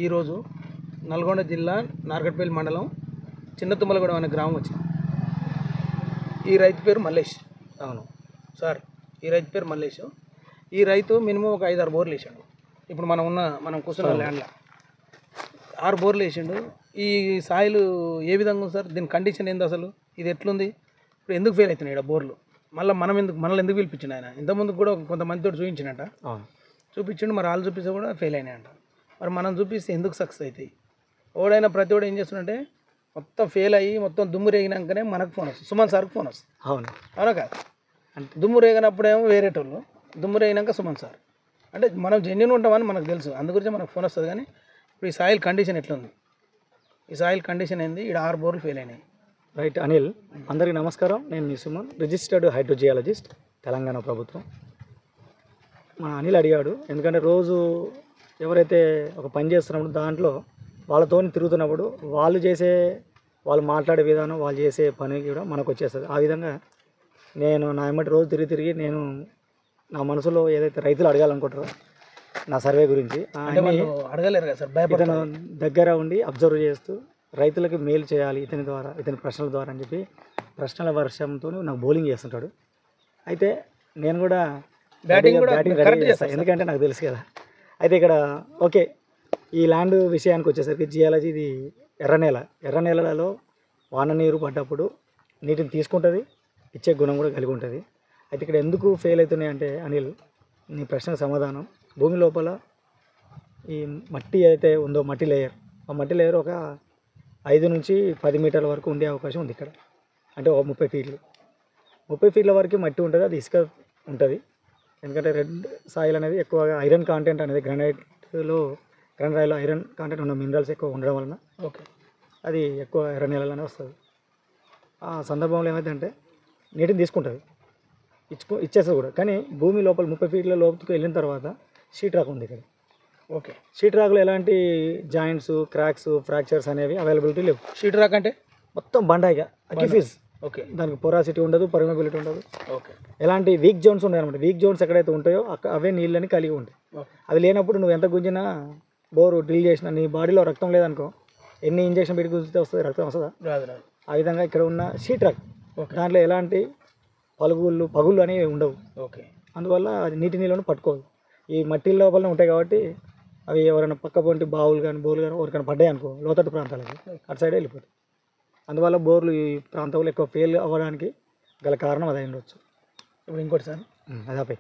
ఈరోజు నల్గొండ జిల్లా నార్కట్పల్లి మండలం చిన్నతుమ్మలగూడెం అనే గ్రామం వచ్చింది. ఈ రైతు పేరు మల్లేష్. అవును సార్, ఈ రైతు పేరు మల్లేష్. ఈ రైతు మినిమం ఒక 5-6 బోర్లు వేసాడు. ఇప్పుడు మనం కూర్చున్న ల్యాండ్లో 6 బోర్లు వేసిండు. ఈ సాయిల్ ఏ విధంగా ఉంది సార్? దీని కండిషన్ ఏంది అసలు? ఇది ఎట్లుంది? ఇప్పుడు ఎందుకు ఫెయిల్ అవుతున్నాయి ఇక్కడ బోర్లు? మనల్ని ఎందుకు పిలిపించిండు ఆయన? ఇంతకుముందు కూడా కొంతమందితో చూపించినట్ట, చూపించిండు. మరి వాళ్ళు చూపిస్తే కూడా ఫెయిల్ అయినాయంట. మరి మనం చూపిస్తే ఎందుకు సక్సెస్ అవుతాయి? ఓడైనా ప్రతి ఓడు ఏం చేస్తుందంటే మొత్తం ఫెయిల్ అయ్యి మొత్తం దుమ్ము రేగినాకనే మనకు ఫోన్ వస్తుంది, సుమన్ సార్కి ఫోన్ వస్తుంది. అవునా కాదు? అంటే దుమ్ము రేగినప్పుడేమో వేరేటోళ్ళు, దుమ్ము రేగినాక సుమన్ సార్. అంటే మనం జెన్యున్ ఉంటామని మనకు తెలుసు, అందుగురించి మనకు ఫోన్ వస్తుంది. కానీ ఇప్పుడు ఈ సాయిల్ కండిషన్ ఎట్లుంది? ఈ సాయిల్ కండిషన్ ఏంది? ఇక్కడ 6 బోర్లు ఫెయిల్ అయినాయి. రైట్ అనిల్, అందరికీ నమస్కారం. నేను మీ సుమన్, రిజిస్టర్డ్ హైడ్రోజియాలజిస్ట్, తెలంగాణ ప్రభుత్వం. మా అనిల్ అడిగాడు, ఎందుకంటే రోజు ఎవరైతే ఒక పని చేస్తున్నప్పుడు దాంట్లో వాళ్ళతో తిరుగుతున్నప్పుడు వాళ్ళు మాట్లాడే విధానం, వాళ్ళు చేసే పని కూడా మనకు వచ్చేస్తుంది. ఆ విధంగా నేను నా ఎమ్మటి రోజు తిరిగి నేను నా మనసులో ఏదైతే రైతులు అడగాలనుకుంటారో నా సర్వే గురించి అడగలేరు కదా సార్, ఇతను దగ్గర ఉండి అబ్జర్వ్ చేస్తూ రైతులకి మేలు చేయాలి ఇతని ప్రశ్నల ద్వారా అని చెప్పి ప్రశ్నల వర్షంతో నాకు బౌలింగ్ చేస్తుంటాడు. అయితే నేను కూడా బ్యాటింగ్ రెడీ చేస్తాను, ఎందుకంటే నాకు తెలుసు కదా. అయితే ఇక్కడ ఓకే, ఈ ల్యాండ్ విషయానికి వచ్చేసరికి జియాలజీ ఇది ఎర్ర నేలలో వాన నీరు పడ్డప్పుడు నీటిని తీసుకుంటుంది, ఇచ్చే గుణం కూడా కలిగి ఉంటుంది. అయితే ఇక్కడ ఎందుకు ఫెయిల్ అవుతున్నాయి అంటే అనిల్, నీ ప్రశ్నకు సమాధానం, భూమి లోపల ఈ మట్టి అయితే ఉందో మట్టి లేయర్, ఆ మట్టి లేయర్ ఒక 5 నుంచి 10 మీటర్ల వరకు ఉండే అవకాశం ఉంది ఇక్కడ. అంటే ఒక 30 ఫీట్ల వరకు మట్టి ఉంటుంది, అది ఇసుక ఉంటుంది. ఎందుకంటే రెడ్ సాయిల్ అనేది ఎక్కువగా ఐరన్ కాంటెంట్ అనేది గ్రానైట్లో ఐరన్ కాంటెంట్ ఉన్న మినరల్స్ ఎక్కువ ఉండడం వలన అది ఎక్కువ ఎర్ర నేలలోనే వస్తుంది. ఆ సందర్భంలో ఏమైందంటే నీటిని తీసుకుంటుంది, ఇచ్చేస్తుంది కూడా. కానీ భూమి లోపల 30 ఫీట్ల లోపుకి వెళ్ళిన తర్వాత షీట్ రాక్ ఉంది ఇక్కడ. షీట్ రాక్లో ఎలాంటి జాయింట్స్, క్రాక్స్, ఫ్రాక్చర్స్ అనేవి అవైలబిలిటీ లేవు. షీట్ రాక్ అంటే మొత్తం బండాయిగా అకిఫీస్. దానికి పొరాసిటీ ఉండదు, పర్మిబిలిటీ ఉండదు. ఎలాంటి వీక్ జోన్స్ ఉన్నాయి అనమాట. వీక్ జోన్స్ ఎక్కడైతే ఉంటాయో అవే నీళ్ళని కలిగి ఉంటాయి. అవి లేనప్పుడు నువ్వు ఎంత గుంజినా, బోరు డ్రిల్ చేసినా, నీ బాడీలో రక్తం లేదనుకో, ఎన్ని ఇంజక్షన్ పెట్టి గుంజితే వస్తుంది? రక్తం వస్తుందా? ఆ విధంగా ఇక్కడ ఉన్న షీట్ రాక్, దాంట్లో ఎలాంటి పగుళ్ళు అనేవి ఉండవు. అందువల్ల అది నీళ్ళను పట్టుకోదు. ఈ మట్టి లోపలనే ఉంటాయి కాబట్టి అవి ఎవరైనా పక్క పొంటి బావులు కానీ బోర్లు కానీ ఎవరికైనా పడ్డాయి అనుకో, లోతట్టు ప్రాంతాలకి అటు సైడ్ వెళ్ళిపోతాయి. అందువల్ల బోర్లు ఈ ప్రాంతంలో ఎక్కువ ఫెయిల్ అవ్వడానికి గల కారణం అది ఉండొచ్చు. ఇప్పుడు ఇంకోటి సార్, అదాపై